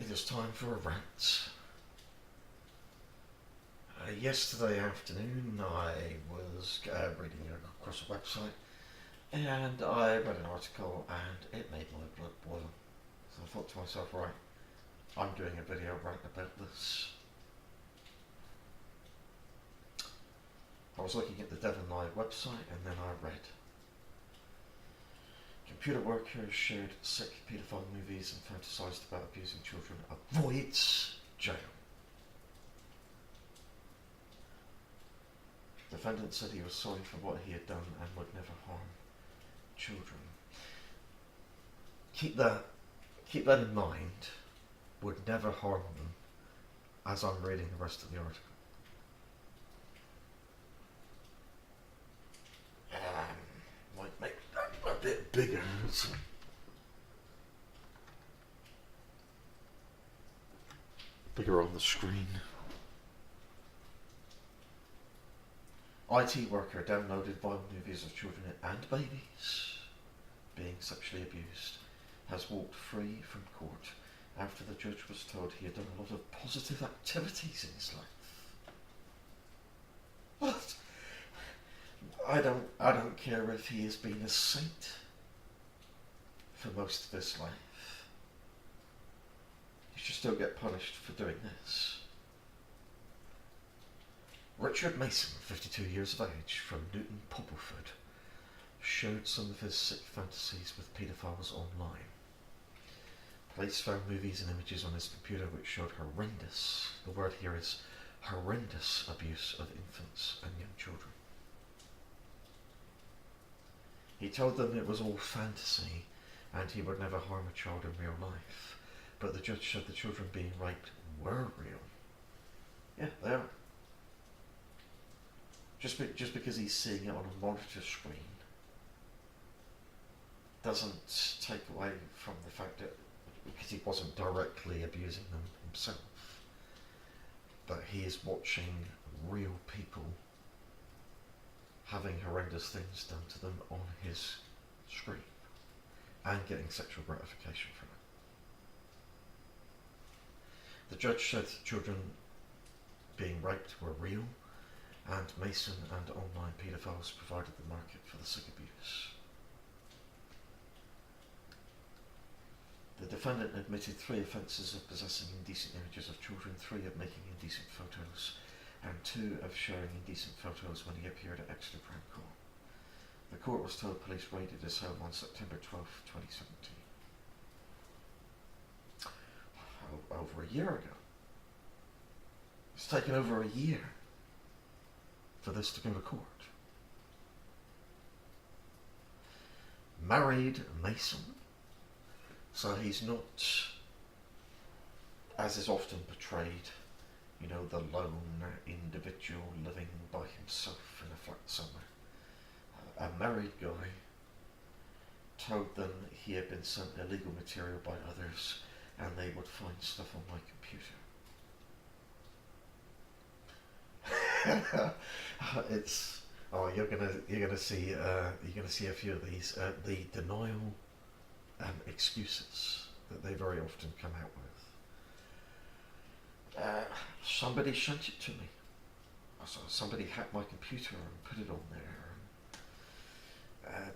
It is time for a rant. Yesterday afternoon I was reading across a website and I read an article and it made my blood boil. So I thought to myself, right, I'm doing a video rant about this. I was looking at the Devon Live website and then I read computer workers shared sick paedophile movies and fantasized about abusing children avoids jail. Defendant said he was sorry for what he had done and would never harm children. Keep that in mind. Would never harm them as I'm reading the rest of the article. Might make that a bit bigger. Bigger on the screen. IT worker downloaded violent movies of children and babies being sexually abused has walked free from court after the judge was told he had done a lot of positive activities in his life. What? I don't care if he has been a saint for most of his life. He should still get punished for doing this. Richard Mason, 52 years of age, from Newton Poppleford, showed some of his sick fantasies with paedophiles online. Police found movies and images on his computer which showed horrendous, the word here is horrendous, abuse of infants and young children. He told them it was all fantasy and he would never harm a child in real life, but the judge said the children being raped were real. Yeah, they are. Just because he's seeing it on a monitor screen doesn't take away from the fact that because he wasn't directly abusing them himself, but he is watching real people having horrendous things done to them on his screen and getting sexual gratification from it. The judge said children being raped were real, and Mason and online paedophiles provided the market for the sick abuse. The defendant admitted 3 offences of possessing indecent images of children, 3 of making indecent photos, and 2 of sharing indecent photos when he appeared at Exeter Crown Court. The court was told police raided his home on September 12, 2017. Over a year ago. It's taken over a year for this to go to court. Married Mason, so he's not, as is often portrayed, the lone individual living by himself in a flat somewhere. A married guy told them he had been sent illegal material by others and they would find stuff on my computer. You're gonna see a few of these. The denial excuses that they very often come out with. Somebody sent it to me. Somebody hacked my computer and put it on there.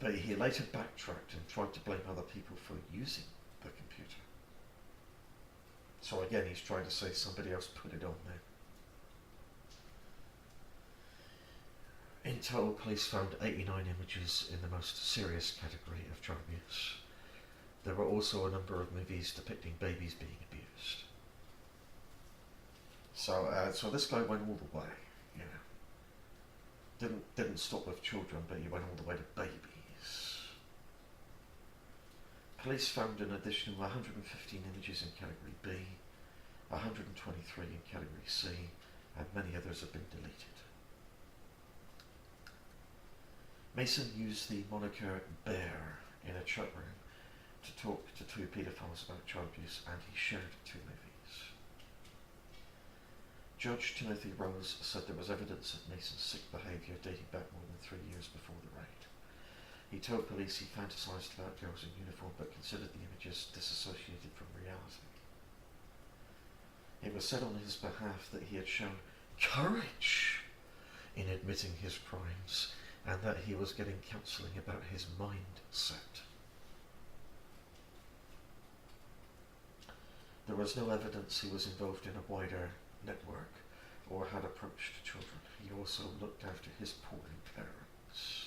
But he later backtracked and tried to blame other people for using the computer. So again, he's trying to say somebody else put it on there. In total, police found 89 images in the most serious category of child abuse. There were also a number of movies depicting babies being abused. So this guy went all the way, Didn't stop with children, but he went all the way to babies. Police found an additional 115 images in category B, 123 in category C, and many others have been deleted. Mason used the moniker Bear in a chat room to talk to 2 paedophiles about child abuse, and he shared 2 movies. Judge Timothy Rose said there was evidence of Mason's sick behaviour dating back more than 3 years before the raid. He told police he fantasised about girls in uniform but considered the images disassociated from reality. was said on his behalf that he had shown courage in admitting his crimes and that he was getting counselling about his mindset. There was no evidence he was involved in a wider network or had approached children. He also looked after his poorly parents.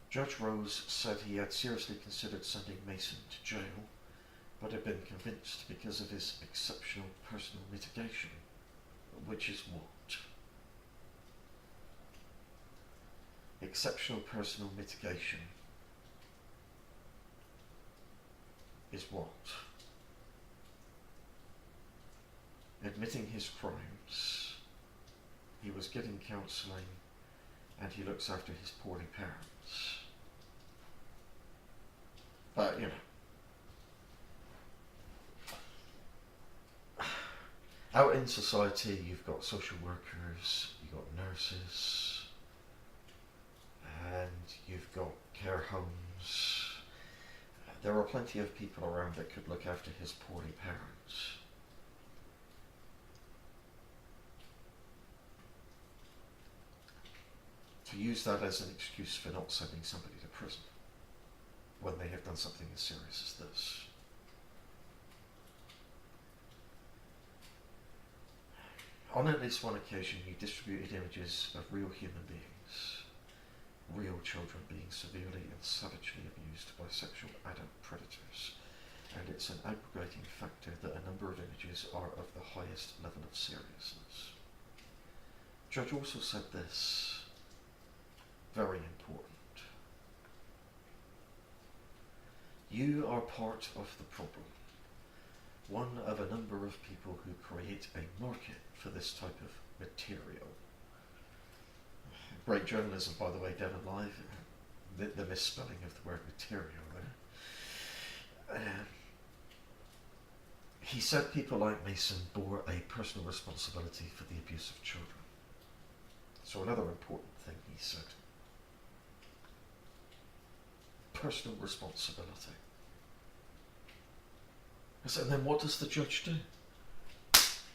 Judge Rose said he had seriously considered sending Mason to jail, but had been convinced because of his exceptional personal mitigation. Which is what? Exceptional personal mitigation is what? Admitting his crimes, he was getting counselling, and he looks after his poorly parents. But, you know, out in society you've got social workers, you've got nurses, and you've got care homes. There are plenty of people around that could look after his poorly parents. To use that as an excuse for not sending somebody to prison when they have done something as serious as this. On at least one occasion, he distributed images of real human beings, real children being severely and savagely abused by sexual adult predators, and it's an aggravating factor that a number of images are of the highest level of seriousness. Judge also said this, very important. You are part of the problem. One of a number of people who create a market for this type of material. Great journalism, by the way, Dead and Live. The misspelling of the word material there. He said people like Mason bore a personal responsibility for the abuse of children. So another important thing he said. Personal responsibility. And then what does the judge do?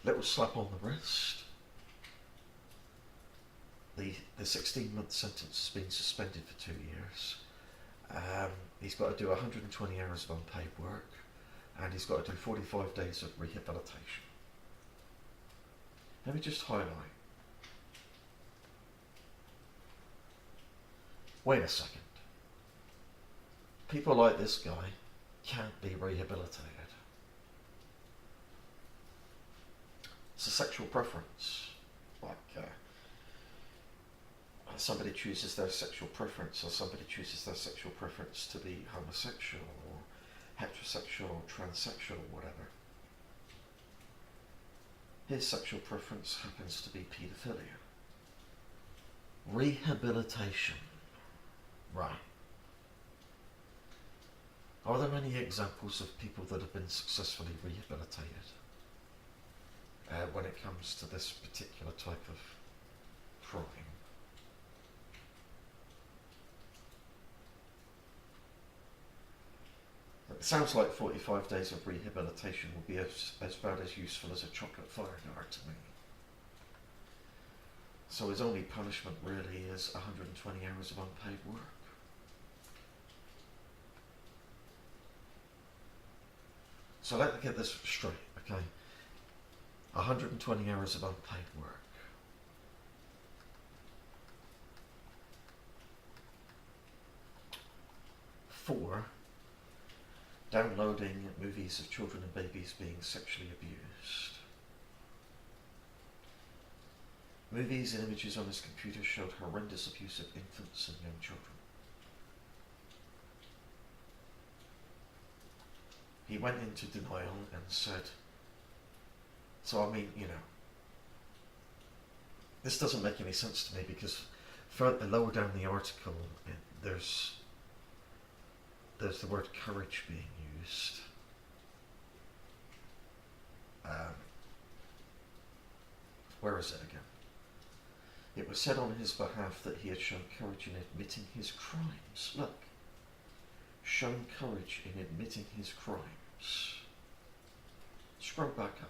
Little slap on the wrist. The 16-month sentence has been suspended for 2 years. He's got to do 120 hours of unpaid work, and he's got to do 45 days of rehabilitation. Let me just highlight. Wait a second. People like this guy can't be rehabilitated. It's a sexual preference. Like somebody chooses their sexual preference, or somebody chooses their sexual preference to be homosexual or heterosexual or transsexual or whatever. His sexual preference happens to be paedophilia. Rehabilitation. Right. Are there any examples of people that have been successfully rehabilitated when it comes to this particular type of crime? It sounds like 45 days of rehabilitation will be as bad as useful as a chocolate fire dart to me. So his only punishment really is 120 hours of unpaid work. So let me get this straight, okay? 120 hours of unpaid work. 4, downloading movies of children and babies being sexually abused. Movies and images on his computer showed horrendous abuse of infants and young children. He went into denial and said, so I mean, you know, this doesn't make any sense to me because further lower down the article, there's the word courage being used. Where is it again? It was said on his behalf that he had shown courage in admitting his crimes. Look. shown courage in admitting his crimes. Scroll back up.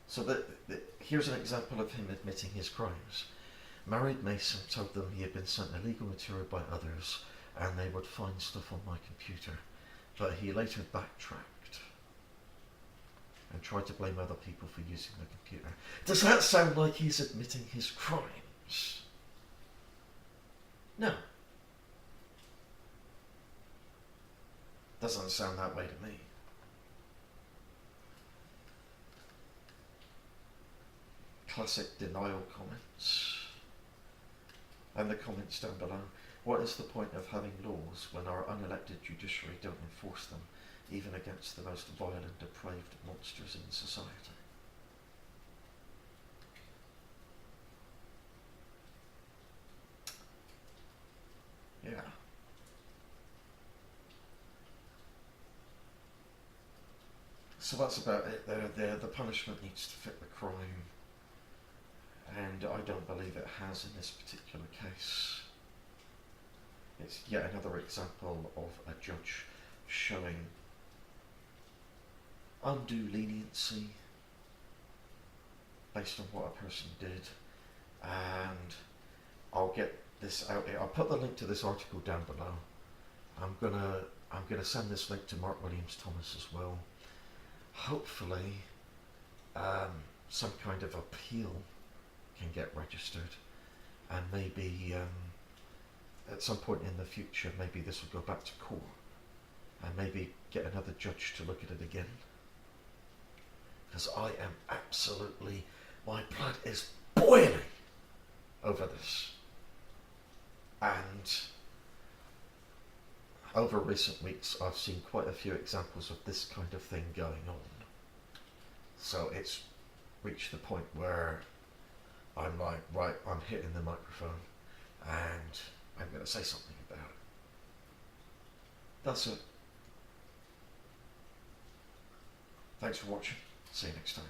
So here's an example of him admitting his crimes. Married Mason told them he had been sent illegal material by others and they would find stuff on my computer, but he later backtracked and tried to blame other people for using the computer. Does that sound like he's admitting his crimes? No. Doesn't sound that way to me. Classic denial comments. And the comments down below. What is the point of having laws when our unelected judiciary don't enforce them, even against the most vile and depraved monsters in society? Yeah. So that's about it there. The punishment needs to fit the crime, and I don't believe it has in this particular case. It's yet another example of a judge showing undue leniency based on what a person did. And I'll get this out here. I'll put the link to this article down below. I'm gonna send this link to Mark Williams Thomas as well. Hopefully some kind of appeal can get registered, and maybe at some point in the future maybe this will go back to court and maybe get another judge to look at it again, because I am absolutely, my blood is boiling over this. And over recent weeks I've seen quite a few examples of this kind of thing going on. So it's reached the point where I'm like, right, I'm hitting the microphone and I'm going to say something about it. That's it. Thanks for watching. See you next time.